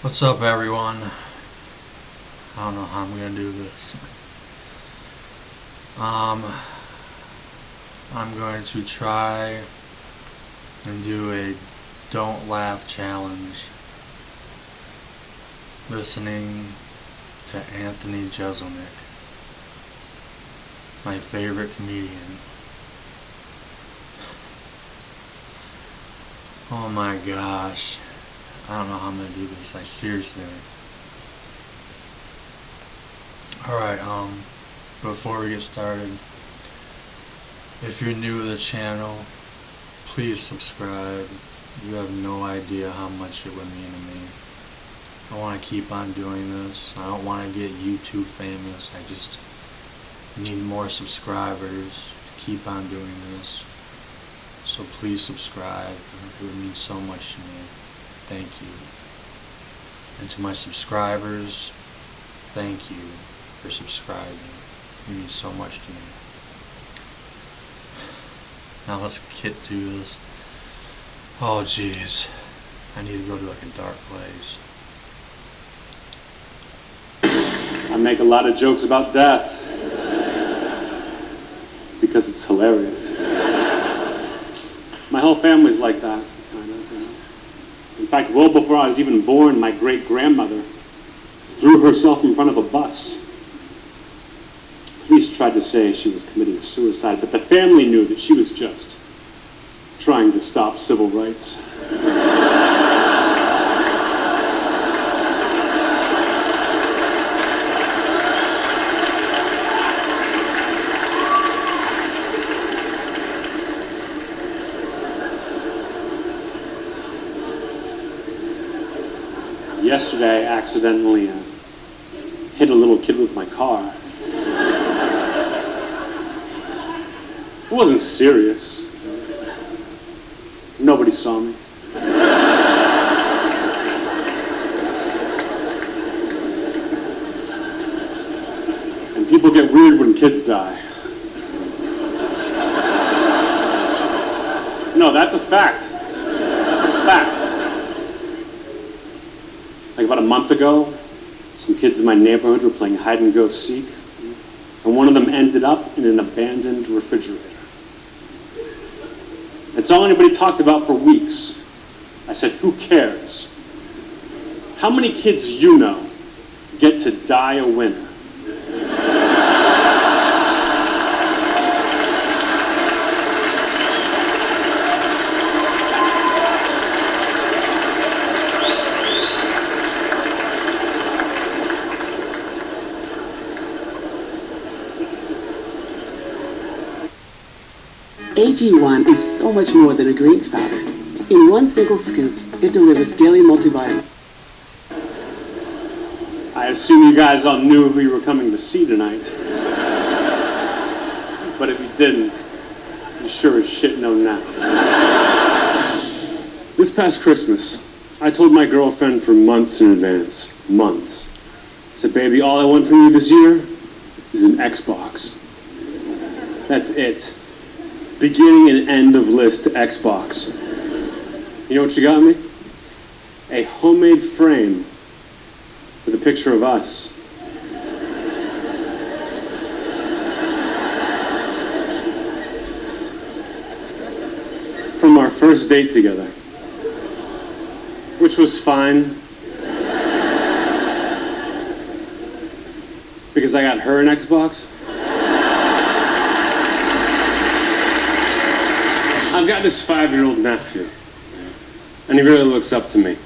What's up, everyone? I don't know how I'm gonna do this. I'm going to try and do a don't laugh challenge listening to Anthony Jeselnik, my favorite comedian. Oh my gosh, I don't know how I'm gonna do this. I seriously. Alright, before we get started, if you're new to the channel, please subscribe. You have no idea how much it would mean to me. I want to keep on doing this. I don't want to get YouTube famous. I just need more subscribers to keep on doing this. So please subscribe. It would mean so much to me. Thank you. And to my subscribers, thank you for subscribing. It means so much to me. Now let's get to this. Oh jeez, I need to go to like a dark place. I make a lot of jokes about death because it's hilarious. My whole family's like that, kind of. In fact, well before I was even born, my great-grandmother threw herself in front of a bus. Police tried to say she was committing suicide, but the family knew that she was just trying to stop civil rights. Yesterday, I accidentally hit a little kid with my car. It wasn't serious. Nobody saw me. And people get weird when kids die. No, that's a fact. That's a fact. Like about a month ago, some kids in my neighborhood were playing hide and go seek, and one of them ended up in an abandoned refrigerator. It's all anybody talked about for weeks. I said, who cares? How many kids you know get to die a winner? AG1 is so much more than a greens powder. In one single scoop, it delivers daily multivitamin. I assume you guys all knew who you were coming to see tonight. But if you didn't, you sure as shit know now. This past Christmas, I told my girlfriend for months in advance. Months. I said, baby, all I want from you this year is an Xbox. That's it. Beginning and end of list Xbox. You know what she got me? A homemade frame with a picture of us. From our first date together. Which was fine. Because I got her an Xbox. I've got this 5-year-old nephew, and he really looks up to me.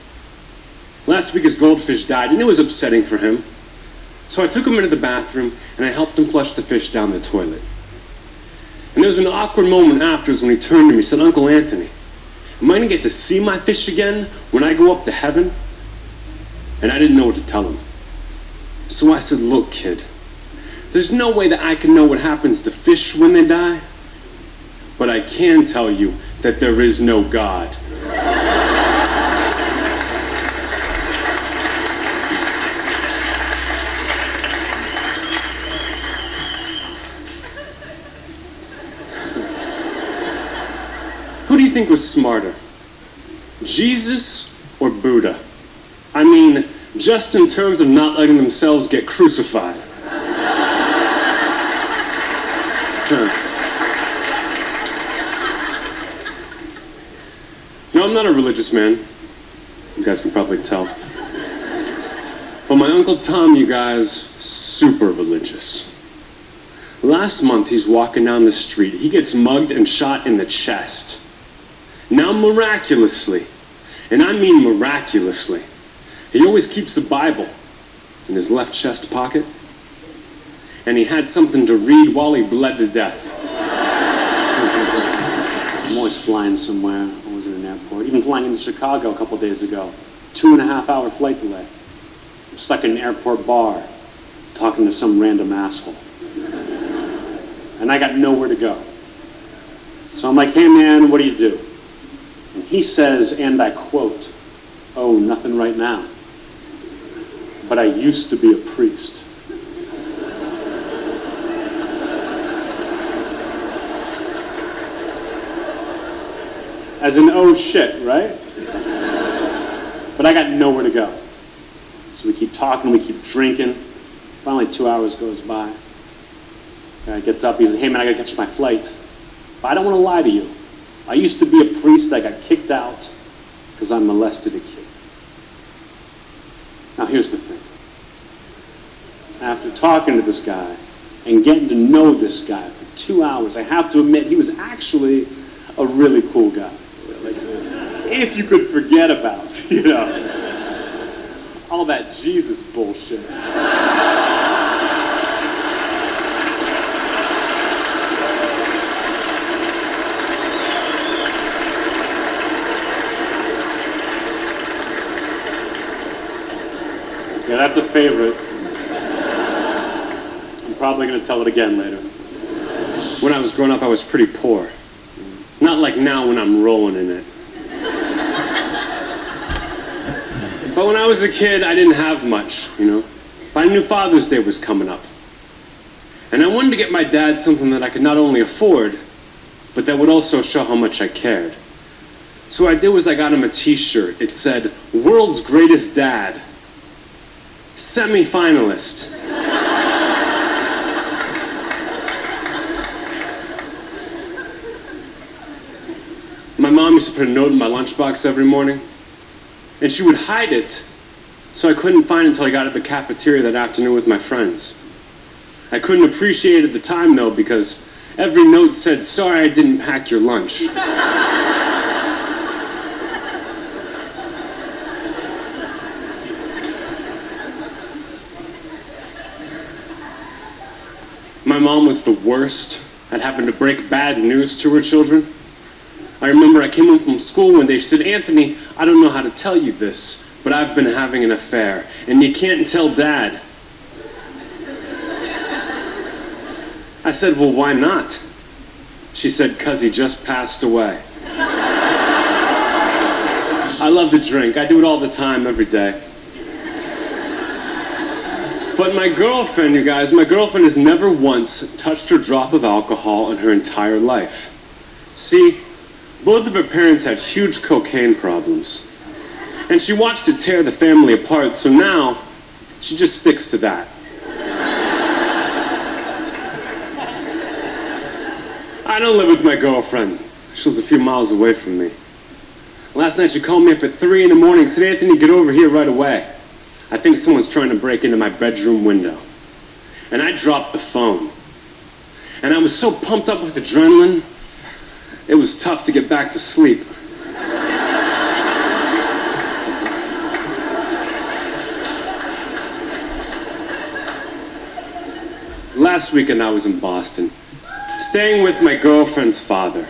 Last week his goldfish died, and it was upsetting for him. So I took him into the bathroom, and I helped him flush the fish down the toilet. And there was an awkward moment afterwards when he turned to me and said, Uncle Anthony, am I going to get to see my fish again when I go up to heaven? And I didn't know what to tell him. So I said, look, kid, there's no way that I can know what happens to fish when they die. But I can tell you that there is no God. Who do you think was smarter? Jesus or Buddha? I mean, just in terms of not letting themselves get crucified. No, I'm not a religious man. You guys can probably tell. But my Uncle Tom, you guys, super religious. Last month, he's walking down the street. He gets mugged and shot in the chest. Now, miraculously, and I mean miraculously, he always keeps a Bible in his left chest pocket. And he had something to read while he bled to death. I'm always flying somewhere, always in an airport. Even flying into Chicago a couple days ago. 2.5-hour flight delay. I'm stuck in an airport bar, talking to some random asshole. And I got nowhere to go. So I'm like, hey man, what do you do? And he says, and I quote, "Oh, nothing right now. But I used to be a priest." As in, oh shit, right? But I got nowhere to go. So we keep talking, we keep drinking. Finally, 2 hours goes by. Guy gets up, he says, hey man, I gotta catch my flight. But I don't want to lie to you. I used to be a priest, I got kicked out because I molested a kid. Now here's the thing. After talking to this guy and getting to know this guy for 2 hours, I have to admit he was actually a really cool guy. Like, if you could forget about, all that Jesus bullshit. Yeah, that's a favorite. I'm probably going to tell it again later. When I was growing up, I was pretty poor. Not like now when I'm rolling in it. But when I was a kid, I didn't have much, But I knew Father's Day was coming up. And I wanted to get my dad something that I could not only afford, but that would also show how much I cared. So what I did was I got him a t-shirt. It said, "World's Greatest Dad. Semi-finalist." My mom used to put a note in my lunchbox every morning, and she would hide it so I couldn't find it until I got at the cafeteria that afternoon with my friends. I couldn't appreciate it at the time, though, because every note said, "Sorry I didn't pack your lunch." My mom was the worst at having to break bad news to her children. I remember I came home from school one day. She said, "Anthony, I don't know how to tell you this, but I've been having an affair, and you can't tell Dad." I said, "Well, why not?" She said, "'Cause he just passed away." I love to drink. I do it all the time, every day. But my girlfriend, you guys, has never once touched a drop of alcohol in her entire life. See, both of her parents had huge cocaine problems. And she watched it tear the family apart, so now she just sticks to that. I don't live with my girlfriend. She lives a few miles away from me. Last night she called me up at 3 in the morning and said, "Anthony, get over here right away. I think someone's trying to break into my bedroom window." And I dropped the phone. And I was so pumped up with adrenaline, it was tough to get back to sleep. Last weekend I was in Boston, staying with my girlfriend's father.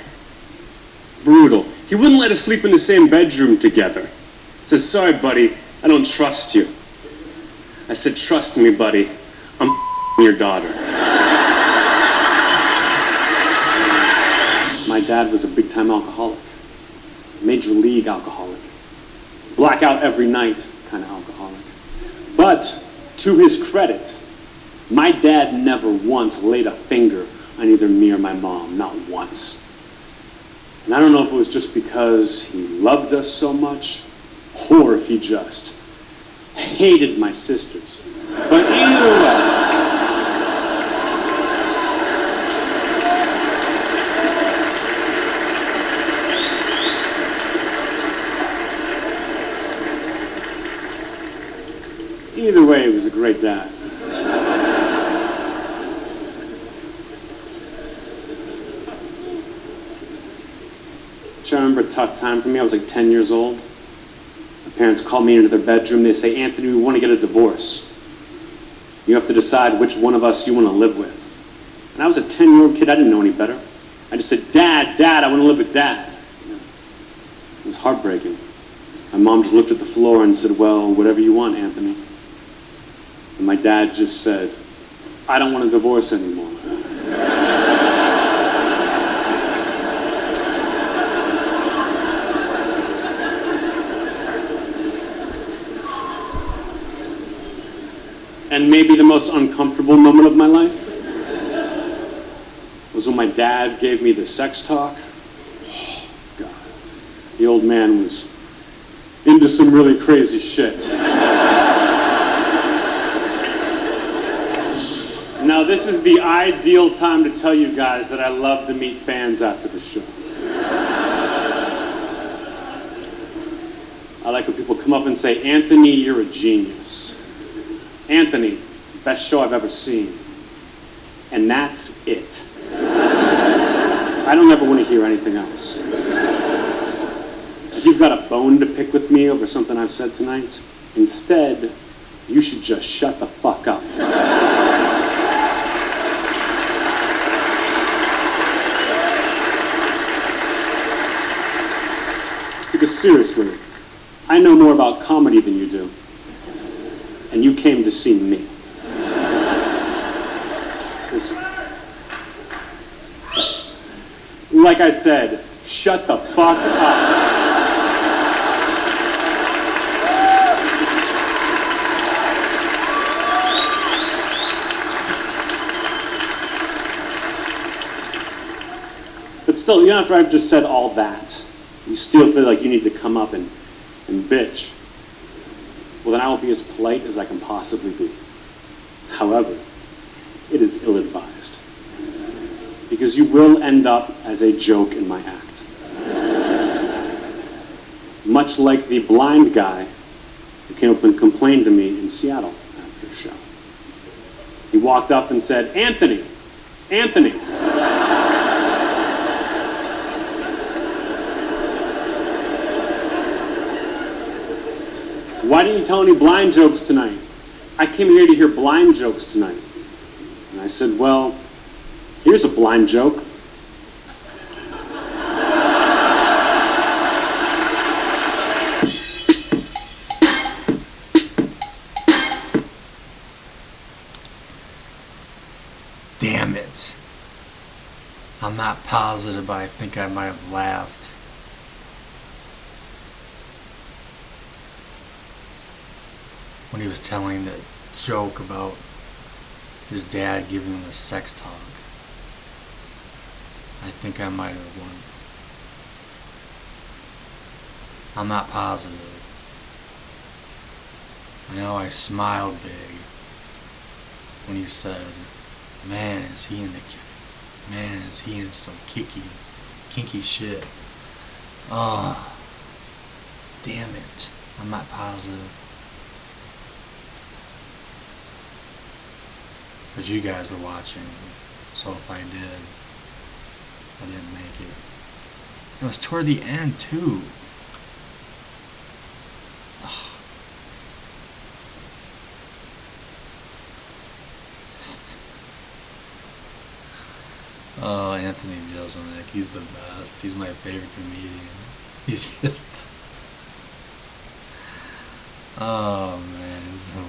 Brutal. He wouldn't let us sleep in the same bedroom together. He says, "Sorry, buddy, I don't trust you." I said, "Trust me, buddy, I'm your daughter." My dad was a big-time alcoholic. Major league alcoholic. Blackout every night kind of alcoholic. But, to his credit, my dad never once laid a finger on either me or my mom. Not once. And I don't know if it was just because he loved us so much, or if he just hated my sisters. But either way, he was a great dad. I remember a tough time for me. I was like 10 years old. My parents called me into their bedroom. They say, Anthony, we want to get a divorce. You have to decide which one of us you want to live with. And I was a 10-year-old kid. I didn't know any better. I just said, Dad, I want to live with Dad. It was heartbreaking. My mom just looked at the floor and said, well, whatever you want, Anthony. And my dad just said, I don't want a divorce anymore. And maybe the most uncomfortable moment of my life was when my dad gave me the sex talk. Oh, God. The old man was into some really crazy shit. Now, this is the ideal time to tell you guys that I love to meet fans after the show. I like when people come up and say, Anthony, you're a genius. Anthony, best show I've ever seen. And that's it. I don't ever want to hear anything else. If you've got a bone to pick with me over something I've said tonight, instead, you should just shut the fuck up. Because seriously, I know more about comedy than you do. And you came to see me. Like I said, shut the fuck up. But still, even after I've just said all that, you still feel like you need to come up and bitch. Well, then I will be as polite as I can possibly be. However, it is ill-advised. Because you will end up as a joke in my act. Much like the blind guy who came up and complained to me in Seattle after the show. He walked up and said, Anthony, why didn't you tell any blind jokes tonight? I came here to hear blind jokes tonight. And I said, well, here's a blind joke. Damn it. I'm not positive, but I think I might have laughed. When he was telling the joke about his dad giving him a sex talk. I think I might have won. I'm not positive. I know I smiled big when he said, man, is he in some kinky shit. Oh, damn it. I'm not positive. But you guys were watching, so if I did, I didn't make it. It was toward the end too. Ugh. Oh, Anthony Jeselnik, he's the best. He's my favorite comedian. He's just... Oh man,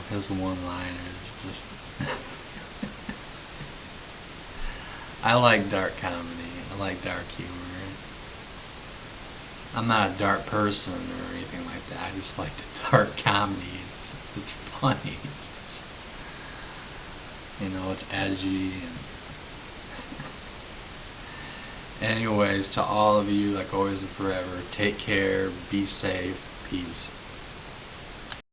his one-liners just... I like dark comedy. I like dark humor. I'm not a dark person or anything like that. I just like the dark comedy. It's funny. It's just, it's edgy. And anyways, to all of you, like always and forever, take care, be safe, peace.